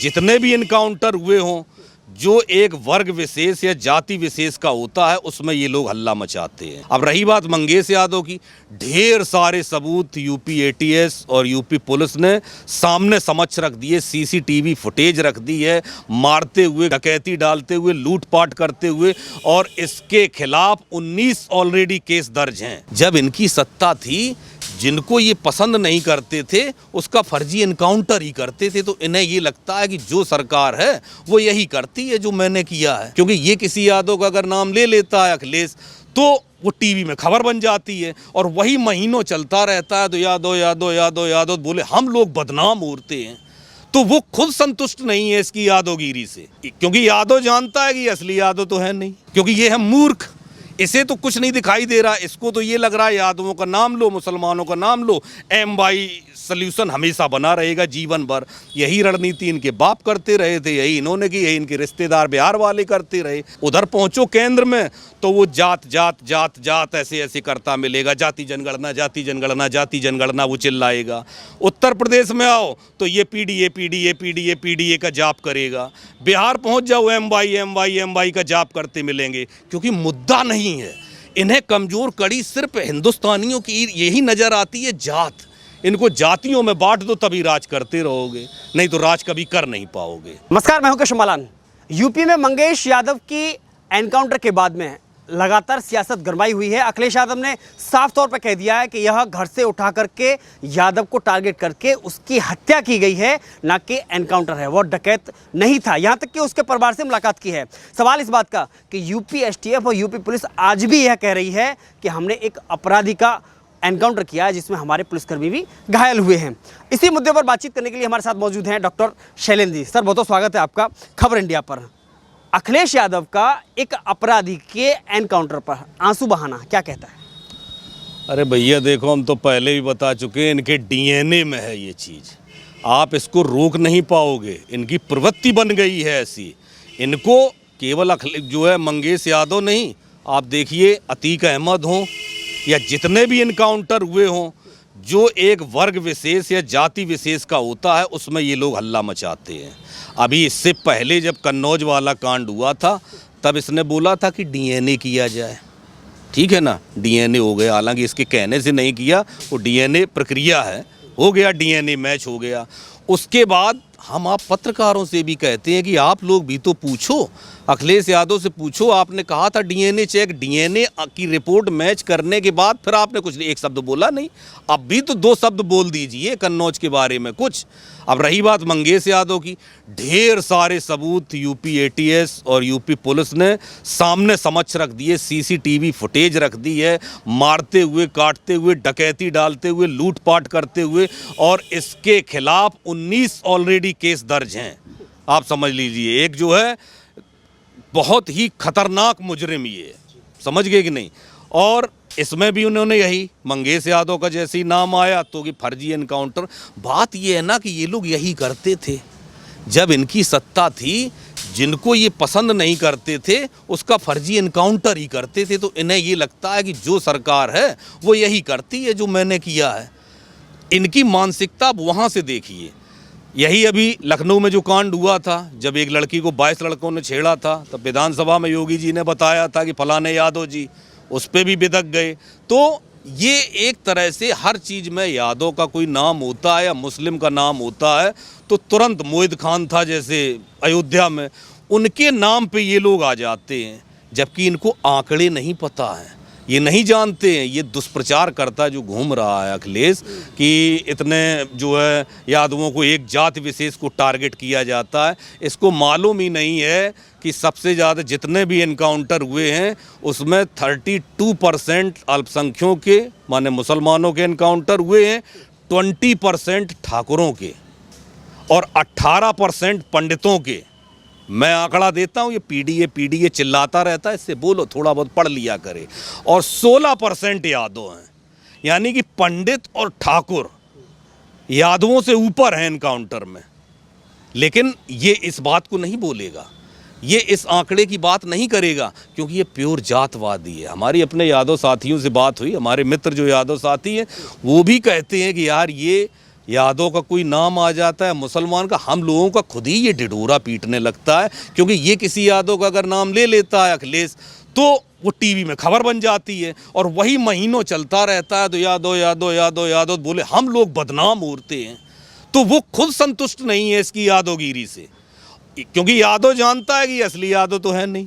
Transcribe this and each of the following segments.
जितने भी इनकाउंटर हुए हों, जो एक वर्ग विशेष या जाति विशेष का होता है उसमें ये लोग हल्ला मचाते हैं। अब रही बात मंगेश यादव की, ढेर सारे सबूत यूपी एटीएस और यूपी पुलिस ने सामने समक्ष रख दिए, सीसीटीवी फुटेज रख दी है, मारते हुए, डकैती डालते हुए, लूटपाट करते हुए, और इसके खिलाफ 19 ऑलरेडी केस दर्ज हैं। जब इनकी सत्ता थी, जिनको ये पसंद नहीं करते थे उसका फर्जी इनकाउंटर ही करते थे, तो इन्हें ये लगता है कि जो सरकार है वो यही करती है जो मैंने किया है। क्योंकि ये किसी यादव का अगर नाम ले लेता है अखिलेश, तो वो टीवी में खबर बन जाती है और वही महीनों चलता रहता है। तो यादव यादव यादव यादव बोले हम लोग बदनाम होते हैं, तो वो खुद संतुष्ट नहीं है इसकी यादवगिरी से, क्योंकि यादव जानता है कि असली यादव तो है नहीं, क्योंकि ये है मूर्ख। इसे तो कुछ नहीं दिखाई दे रहा, इसको तो ये लग रहा है यादवों का नाम लो, मुसलमानों का नाम लो, MY सल्यूशन हमेशा बना रहेगा जीवन भर। यही रणनीति इनके बाप करते रहे थे, यही इन्होंने की, यही इनके रिश्तेदार बिहार वाले करते रहे। उधर पहुंचो केंद्र में तो वो जात जात जात जात ऐसे ऐसे करता मिलेगा, जाति जनगणना जाति जनगणना जाति जनगणना वो चिल्लाएगा। उत्तर प्रदेश में आओ तो ये PDA PDA PDA PDA का जाप करेगा। बिहार पहुंच जाओ MY MY MY का जाप करते मिलेंगे, क्योंकि मुद्दा नहीं है। इन्हें कमजोर कड़ी सिर्फ हिंदुस्तानियों की यही नजर आती है, जात। इनको जातियों में बांट दो तभी राज करते रहोगे, नहीं तो राज कभी कर नहीं पाओगे। नमस्कार, मैं हूं केशव मालान। यूपी में मंगेश यादव की एनकाउंटर के बाद में लगातार सियासत गरमाई हुई है। अखिलेश यादव ने साफ तौर पर कह दिया है कि यह घर से उठा करके यादव को टारगेट करके उसकी हत्या की गई है, ना कि एनकाउंटर है। वो डकैत नहीं था। यहां तक कि उसके परिवार से मुलाकात की है। सवाल इस बात का कि यूपी STF और यूपी पुलिस आज भी यह कह रही है कि हमने एक अपराधी का एनकाउंटर किया है जिसमें हमारे पुलिसकर्मी भी घायल हुए हैं। इसी मुद्दे पर बातचीत करने के लिए हमारे साथ मौजूद हैं डॉक्टर शैलेंद्र जी। सर, बहुत बहुत स्वागत है आपका खबर इंडिया पर। अखिलेश यादव का एक अपराधी के एनकाउंटर पर आंसू बहाना क्या कहता है? अरे भैया देखो, हम तो पहले भी बता चुके हैं, इनके DNA में है ये चीज़। आप इसको रोक नहीं पाओगे, इनकी प्रवृत्ति बन गई है ऐसी। इनको केवल जो है मंगेश यादव नहीं, आप देखिए अतीक अहमद हों या जितने भी इनकाउंटर हुए हों, जो एक वर्ग विशेष या जाति विशेष का होता है उसमें ये लोग हल्ला मचाते हैं। अभी इससे पहले जब कन्नौज वाला कांड हुआ था, तब इसने बोला था कि DNA किया जाए, ठीक है ना, DNA हो गया। हालांकि इसके कहने से नहीं किया, वो DNA प्रक्रिया है, हो गया, DNA मैच हो गया। उसके बाद हम आप पत्रकारों से भी कहते हैं कि आप लोग भी तो पूछो, अखिलेश यादव से पूछो। आपने कहा था DNA चेक, DNA की रिपोर्ट मैच करने के बाद फिर आपने कुछ एक शब्द बोला नहीं। अब भी तो 2 शब्द बोल दीजिए कन्नौज के बारे में कुछ। अब रही बात मंगेश यादव की, ढेर सारे सबूत यूपी एटीएस और यूपी पुलिस ने सामने समक्ष रख दिए, सीसीटीवी फुटेज रख दी है, मारते हुए, काटते हुए, डकैती डालते हुए, लूटपाट करते हुए, और इसके खिलाफ 19 ऑलरेडी केस दर्ज हैं। आप समझ लीजिए, एक जो है बहुत ही खतरनाक मुजरिम ये, समझ गए कि नहीं। और इसमें भी उन्होंने यही मंगेश यादव का जैसे ही नाम आया तो कि फर्जी एनकाउंटर। बात ये है ना कि ये लोग यही करते थे जब इनकी सत्ता थी, जिनको ये पसंद नहीं करते थे उसका फर्जी एनकाउंटर ही करते थे, तो इन्हें ये लगता है कि जो सरकार है वो यही करती है जो मैंने किया है। इनकी मानसिकता आप वहाँ से देखिए। यही अभी लखनऊ में जो कांड हुआ था, जब एक लड़की को 22 लड़कों ने छेड़ा था, तब विधानसभा में योगी जी ने बताया था कि फलाने यादव जी, उस पर भी बिदक गए। तो ये एक तरह से हर चीज़ में यादव का कोई नाम होता है या मुस्लिम का नाम होता है तो तुरंत मोहित खान था जैसे अयोध्या में, उनके नाम पे ये लोग आ जाते हैं, जबकि इनको आंकड़े नहीं पता है, ये नहीं जानते हैं। ये दुष्प्रचार करता जो घूम रहा है अखिलेश कि इतने जो है यादवों को, एक जाति विशेष को टारगेट किया जाता है। इसको मालूम ही नहीं है कि सबसे ज़्यादा जितने भी इनकाउंटर हुए हैं उसमें 32% अल्पसंख्यों के माने मुसलमानों के इनकाउंटर हुए हैं, 20% ठाकुरों के और 18% पंडितों के। मैं आंकड़ा देता हूँ, ये PDA चिल्लाता रहता है, इससे बोलो थोड़ा बहुत पढ़ लिया करे। और 16% यादव हैं, यानी कि पंडित और ठाकुर यादवों से ऊपर हैं इनकाउंटर में। लेकिन ये इस बात को नहीं बोलेगा, ये इस आंकड़े की बात नहीं करेगा, क्योंकि ये प्योर जातवादी है। हमारी अपने यादव साथियों से बात हुई, हमारे मित्र जो यादव साथी हैं वो भी कहते हैं कि यार ये यादव का कोई नाम आ जाता है, मुसलमान का, हम लोगों का खुद ही ये ढिढोरा पीटने लगता है। क्योंकि ये किसी यादव का अगर नाम ले लेता है अखिलेश, तो वो टीवी में खबर बन जाती है और वही महीनों चलता रहता है। तो यादव यादव यादव यादव बोले हम लोग बदनाम होते हैं। तो वो खुद संतुष्ट नहीं है इसकी यादवगिरी से, क्योंकि यादव जानता है कि असली यादव तो है नहीं।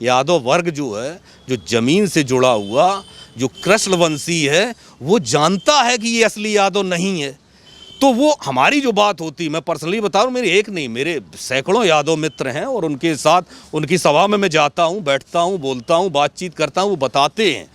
यादव वर्ग जो है, जो ज़मीन से जुड़ा हुआ, जो कृष्णवंशी है, वो जानता है कि ये असली यादव नहीं है। तो वो हमारी जो बात होती, मैं पर्सनली बता रहा हूँ, मेरे एक नहीं, मेरे सैकड़ों यादव मित्र हैं और उनके साथ उनकी सभा में मैं जाता हूँ, बैठता हूँ, बोलता हूँ, बातचीत करता हूँ, वो बताते हैं।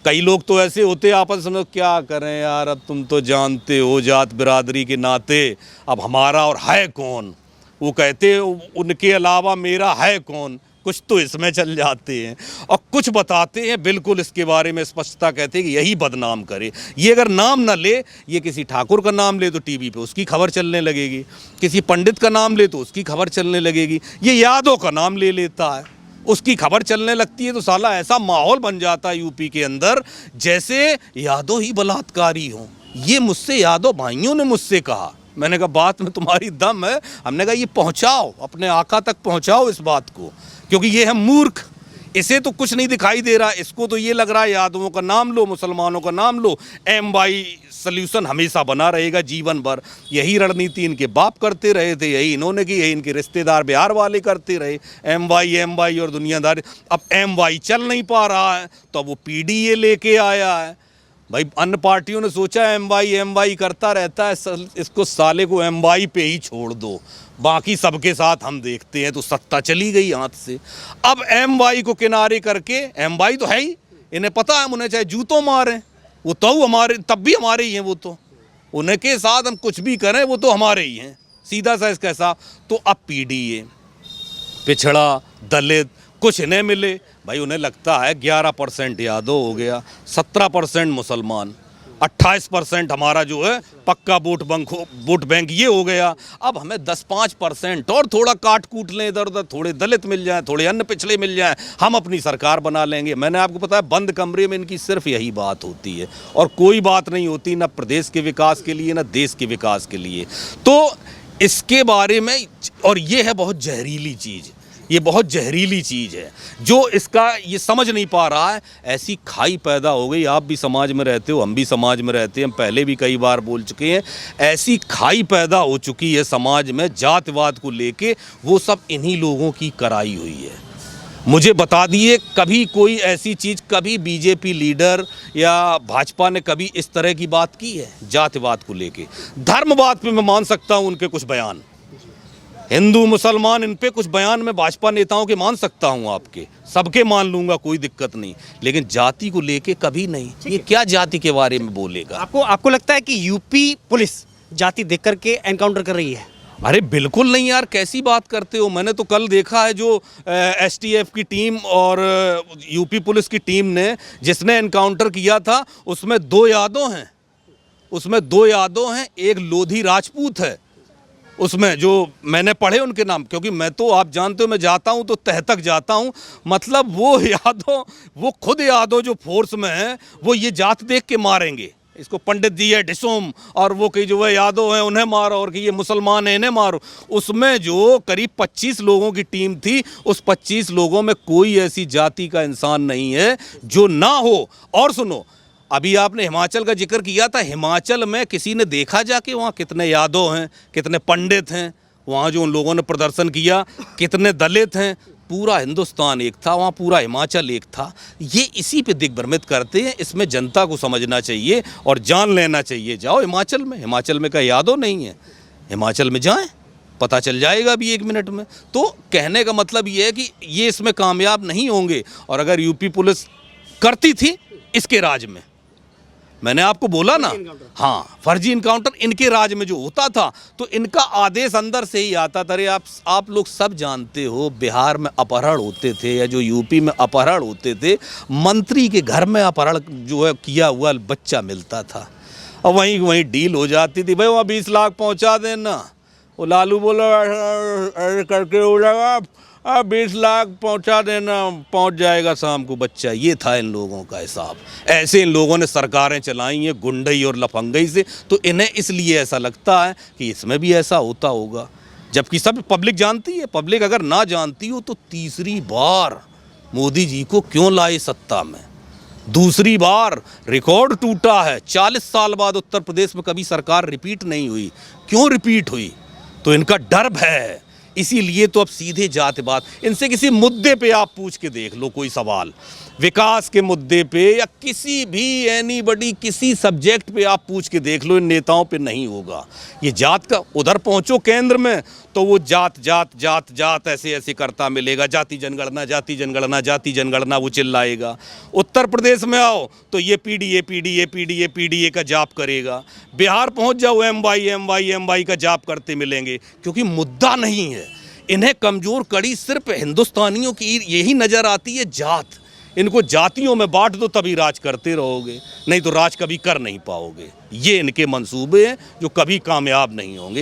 कई लोग तो ऐसे होते हैं आपस में, क्या करें यार, अब तुम तो जानते हो जात बिरादरी के नाते, अब हमारा और है कौन। वो कहते उनके अलावा मेरा है कौन, कुछ तो इसमें चल जाते हैं और कुछ बताते हैं बिल्कुल इसके बारे में स्पष्टता, कहते हैं कि यही बदनाम करे। ये अगर नाम ना ले, ये किसी ठाकुर का नाम ले तो टीवी पे उसकी खबर चलने लगेगी, किसी पंडित का नाम ले तो उसकी खबर चलने लगेगी। ये यादव का नाम ले लेता है, उसकी खबर चलने लगती है। तो साला ऐसा माहौल बन जाता है यूपी के अंदर जैसे यादव ही बलात्कारी हों। ये मुझसे यादव भाइयों ने मुझसे कहा। मैंने कहा बात में तुम्हारी दम है। हमने कहा ये पहुंचाओ, अपने आका तक पहुंचाओ इस बात को, क्योंकि ये है मूर्ख, इसे तो कुछ नहीं दिखाई दे रहा। इसको तो ये लग रहा है यादवों का नाम लो, मुसलमानों का नाम लो, MY सल्यूशन हमेशा बना रहेगा जीवन भर। यही रणनीति इनके बाप करते रहे थे, यही इन्होंने की, यही इनके रिश्तेदार बिहार वाले करते रहे, MY और दुनियादारी। अब MY चल नहीं पा रहा है तो अब वो PDA लेके आया है। भाई अन्य पार्टियों ने सोचा MY करता रहता है, इसको साले को MY पे ही छोड़ दो, बाकी सबके साथ हम देखते हैं। तो सत्ता चली गई हाथ से। अब MY को किनारे करके, MY तो है ही, इन्हें पता है, उन्हें चाहे जूतों मारें, वो तो हमारे, तब भी हमारे ही हैं। वो तो उनके साथ हम कुछ भी करें, वो तो हमारे ही हैं, सीधा सा इसका हिसाब। तो अब PDA, पिछड़ा, दलित, कुछ इन्हें मिले। भाई उन्हें लगता है 11% यादव हो गया, 17% मुसलमान, 28% हमारा जो है पक्का वोट बैंक ये हो गया। अब हमें 10-5% और थोड़ा काट कूट लें इधर उधर, थोड़े दलित मिल जाएं, थोड़े अन्य पिछले मिल जाएं, हम अपनी सरकार बना लेंगे। मैंने आपको पता है बंद कमरे में इनकी सिर्फ यही बात होती है और कोई बात नहीं होती, ना प्रदेश के विकास के लिए ना देश के विकास के लिए। तो इसके बारे में, और ये है बहुत जहरीली चीज़, ये बहुत जहरीली चीज़ है जो इसका ये समझ नहीं पा रहा है। ऐसी खाई पैदा हो गई, आप भी समाज में रहते हो, हम भी समाज में रहते हैं, हम पहले भी कई बार बोल चुके हैं, ऐसी खाई पैदा हो चुकी है समाज में जातिवाद को लेके, वो सब इन्हीं लोगों की कराई हुई है। मुझे बता दिए कभी कोई ऐसी चीज़, कभी बीजेपी लीडर या भाजपा ने कभी इस तरह की बात की है जातिवाद को लेके? धर्मवाद पे मैं मान सकता हूँ उनके कुछ बयान, हिंदू मुसलमान इन पे कुछ बयान में भाजपा नेताओं के मान सकता हूं, आपके सबके मान लूंगा, कोई दिक्कत नहीं, लेकिन जाति को लेके कभी नहीं। ये क्या जाति के बारे में बोलेगा? आपको लगता है कि यूपी पुलिस जाति देख करके एनकाउंटर कर रही है? अरे बिल्कुल नहीं यार, कैसी बात करते हो। मैंने तो कल देखा है जो STF की टीम और यूपी पुलिस की टीम ने जिसने एनकाउंटर किया था, उसमें 2 यादव हैं, उसमें 2 यादव हैं, एक लोधी राजपूत है उसमें, जो मैंने पढ़े उनके नाम, क्योंकि मैं तो आप जानते हो मैं जाता हूं तो तह तक जाता हूं। मतलब वो यादव, वो खुद यादव जो फोर्स में है, वो ये जात देख के मारेंगे, इसको पंडित जी है डिसोम, और वो कई जो है यादव हैं उन्हें मारो, और कि ये मुसलमान हैं इन्हें मारो। उसमें जो करीब 25 लोगों की टीम थी, उस 25 लोगों में कोई ऐसी जाति का इंसान नहीं है जो ना हो। और सुनो, अभी आपने हिमाचल का जिक्र किया था, हिमाचल में किसी ने देखा जाके वहाँ कितने यादव हैं, कितने पंडित हैं, वहाँ जो उन लोगों ने प्रदर्शन किया कितने दलित हैं? पूरा हिंदुस्तान एक था, वहाँ पूरा हिमाचल एक था। ये इसी पे दिग्भ्रमित करते हैं, इसमें जनता को समझना चाहिए और जान लेना चाहिए। जाओ हिमाचल में, हिमाचल में का यादव नहीं है, हिमाचल में जाएं, पता चल जाएगा अभी 1 मिनट में। तो कहने का मतलब ये है कि ये इसमें कामयाब नहीं होंगे। और अगर यूपी पुलिस करती थी इसके राज में, मैंने आपको बोला ना, हाँ फर्जी इनकाउंटर इनके राज में जो होता था, तो इनका आदेश अंदर से ही आता था। अरे आप लोग सब जानते हो, बिहार में अपहरण होते थे या जो यूपी में अपहरण होते थे, मंत्री के घर में अपहरण जो है किया हुआ बच्चा मिलता था और वहीं डील हो जाती थी। भाई वहाँ 20 लाख पहुँचा देना, वो लालू बोला करके हो जाएगा, 20 लाख पहुंचा देना, पहुंच जाएगा शाम को बच्चा। ये था इन लोगों का हिसाब। ऐसे इन लोगों ने सरकारें चलाई हैं गुंडई और लफंगई से, तो इन्हें इसलिए ऐसा लगता है कि इसमें भी ऐसा होता होगा, जबकि सब पब्लिक जानती है। पब्लिक अगर ना जानती हो तो तीसरी बार मोदी जी को क्यों लाए सत्ता में? दूसरी बार रिकॉर्ड टूटा है। 40 साल बाद उत्तर प्रदेश में कभी सरकार रिपीट नहीं हुई। क्यों रिपीट हुई? तो इनका डर है। इसीलिए तो अब सीधे जाते बात, इनसे किसी मुद्दे पे आप पूछ के देख लो, कोई सवाल विकास के मुद्दे पे या किसी भी एनीबडी किसी सब्जेक्ट पे आप पूछ के देख लो, इन नेताओं पे नहीं होगा। ये जात का, उधर पहुंचो केंद्र में तो वो जात जात जात जात ऐसे ऐसे करता मिलेगा, जाति जनगणना जाति जनगणना जाति जनगणना वो चिल्लाएगा। उत्तर प्रदेश में आओ तो ये पीडीए पीडीए पीडीए पीडीए का जाप करेगा। बिहार पहुंच जाओ एमवाई एमवाई एमवाई का जाप करते मिलेंगे, क्योंकि मुद्दा नहीं है। इन्हें कमजोर कड़ी सिर्फ हिंदुस्तानियों की यही नजर आती है, जात। इनको जातियों में बांट दो तभी राज करते रहोगे, नहीं तो राज कभी कर नहीं पाओगे। ये इनके मंसूबे हैं जो कभी कामयाब नहीं होंगे।